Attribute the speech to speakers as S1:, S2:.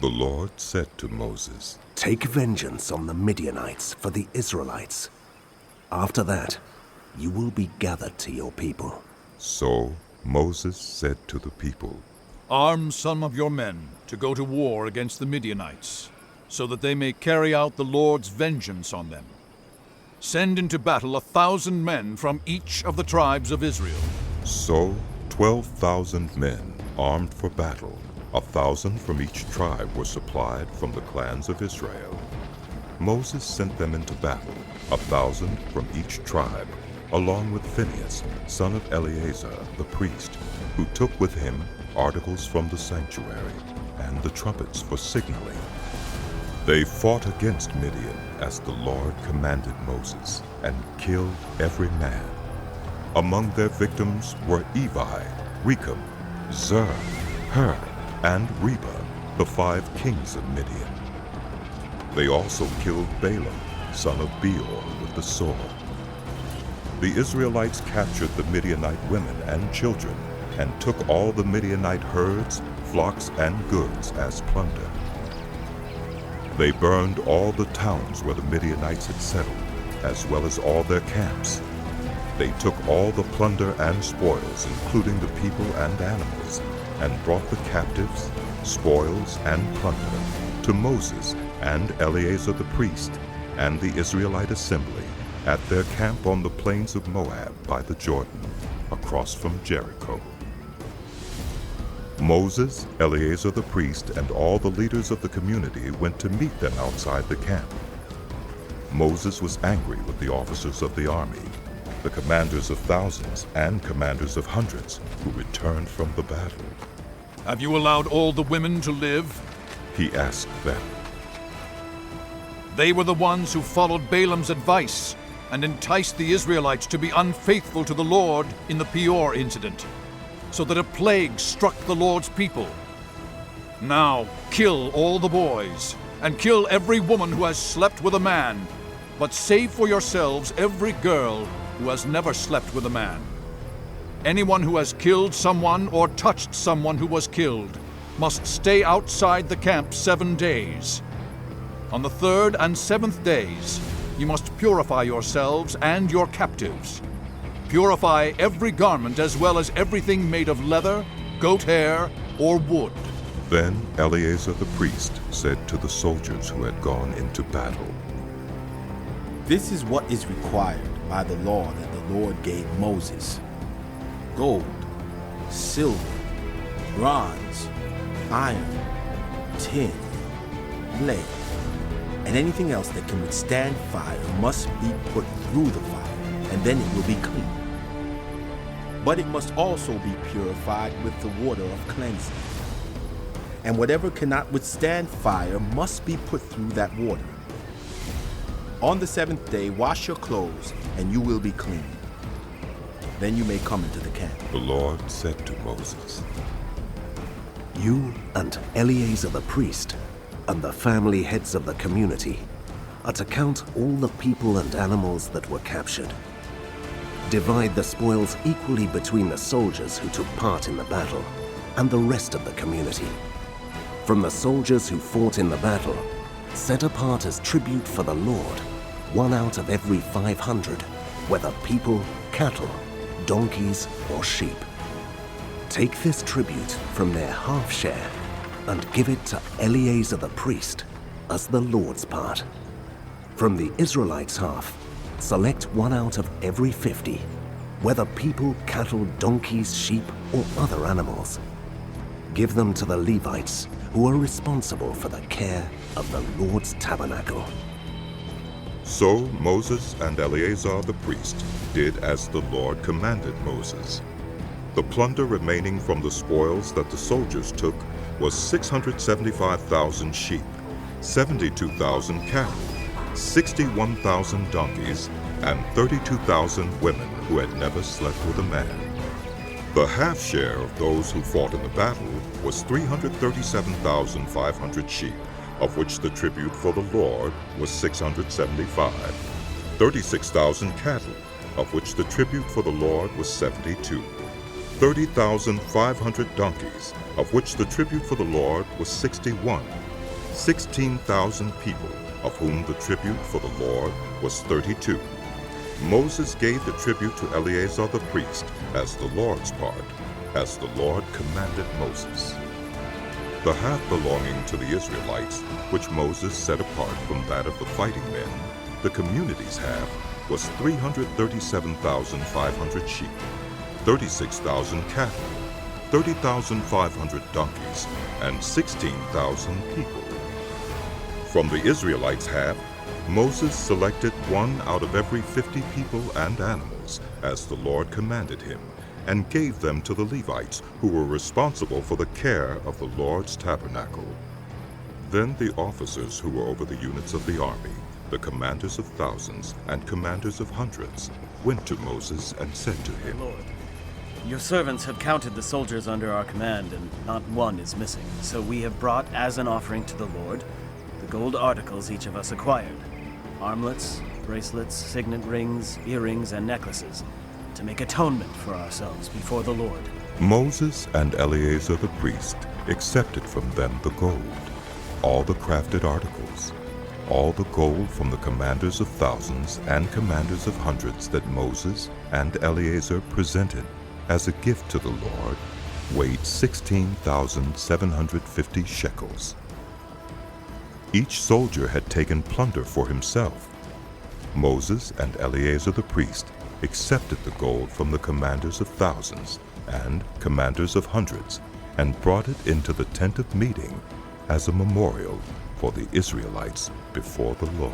S1: The Lord said to Moses,
S2: "Take vengeance on the Midianites for the Israelites. After that, you will be gathered to your people."
S1: So Moses said to the people,
S3: "Arm some of your men to go to war against the Midianites, so that they may carry out the Lord's vengeance on them. Send into battle 1,000 men from each of the tribes of Israel."
S1: So 12,000 men armed for battle, 1,000 from each tribe, were supplied from the clans of Israel. Moses sent them into battle, 1,000 from each tribe, along with Phinehas, son of Eleazar the priest, who took with him articles from the sanctuary and the trumpets for signaling. They fought against Midian as the Lord commanded Moses, and killed every man. Among their victims were Evi, Rechem, Zur, Hur, and Reba, the 5 kings of Midian. They also killed Balaam, son of Beor, with the sword. The Israelites captured the Midianite women and children, and took all the Midianite herds, flocks, and goods as plunder. They burned all the towns where the Midianites had settled, as well as all their camps. They took all the plunder and spoils, including the people and animals, and brought the captives, spoils, and plunder to Moses and Eleazar the priest and the Israelite assembly at their camp on the plains of Moab by the Jordan, across from Jericho. Moses, Eleazar the priest, and all the leaders of the community went to meet them outside the camp. Moses was angry with the officers of the army, the commanders of thousands and commanders of hundreds, who returned from the battle.
S3: "Have you allowed all the women to live?"
S1: He asked them.
S3: "They were the ones who followed Balaam's advice and enticed the Israelites to be unfaithful to the Lord in the Peor incident, so that a plague struck the Lord's people. Now kill all the boys, and kill every woman who has slept with a man, but save for yourselves every girl who has never slept with a man. Anyone who has killed someone or touched someone who was killed must stay outside the camp 7 days. On the 3rd and 7th days, you must purify yourselves and your captives. Purify every garment as well as everything made of leather, goat hair, or wood."
S1: Then Eleazar the priest said to the soldiers who had gone into battle,
S4: "This is what is required by the law that the Lord gave Moses: gold, silver, bronze, iron, tin, lead, and anything else that can withstand fire must be put through the fire, and then it will be clean. But it must also be purified with the water of cleansing. And whatever cannot withstand fire must be put through that water. On the 7th day, wash your clothes, and you will be clean. Then you may come into the camp."
S1: The Lord said to Moses,
S2: You and Eleazar the priest, and the family heads of the community, are to count all the people and animals that were captured. Divide the spoils equally between the soldiers who took part in the battle and the rest of the community. From the soldiers who fought in the battle, set apart as tribute for the Lord 1 out of every 500, whether people, cattle, donkeys, or sheep. Take this tribute from their half share and give it to Eleazar the priest as the Lord's part. From the Israelites' half, select 1 out of every 50, whether people, cattle, donkeys, sheep, or other animals. Give them to the Levites, who are responsible for the care of the Lord's tabernacle."
S1: So Moses and Eleazar the priest did as the Lord commanded Moses. The plunder remaining from the spoils that the soldiers took was 675,000 sheep, 72,000 cattle, 61,000 donkeys, and 32,000 women who had never slept with a man. The half share of those who fought in the battle was 337,500 sheep, of which the tribute for the Lord was 675, 36,000 cattle, of which the tribute for the Lord was 72, 30,500 donkeys, of which the tribute for the Lord was 61, 16,000 people, of whom the tribute for the Lord was 32. Moses gave the tribute to Eleazar the priest as the Lord's part, as the Lord commanded Moses. The half belonging to the Israelites, which Moses set apart from that of the fighting men, the community's half, was 337,500 sheep, 36,000 cattle, 30,500 donkeys, and 16,000 people. From the Israelites' half, Moses selected one out of every 50 people and animals, as the Lord commanded him, and gave them to the Levites, who were responsible for the care of the Lord's tabernacle. Then the officers who were over the units of the army, the commanders of thousands and commanders of hundreds, went to Moses and said to him,
S5: Lord, your servants have counted the soldiers under our command, and not one is missing. So we have brought as an offering to the Lord the gold articles each of us acquired, armlets, bracelets, signet rings, earrings, and necklaces, to make atonement for ourselves before the Lord.
S1: Moses and Eleazar the priest accepted from them the gold, all the crafted articles, all the gold from the commanders of thousands and commanders of hundreds that Moses and Eleazar presented as a gift to the Lord, weighed 16,750 shekels. Each soldier had taken plunder for himself. Moses and Eleazar the priest accepted the gold from the commanders of thousands and commanders of hundreds, and brought it into the tent of meeting as a memorial for the Israelites before the Lord.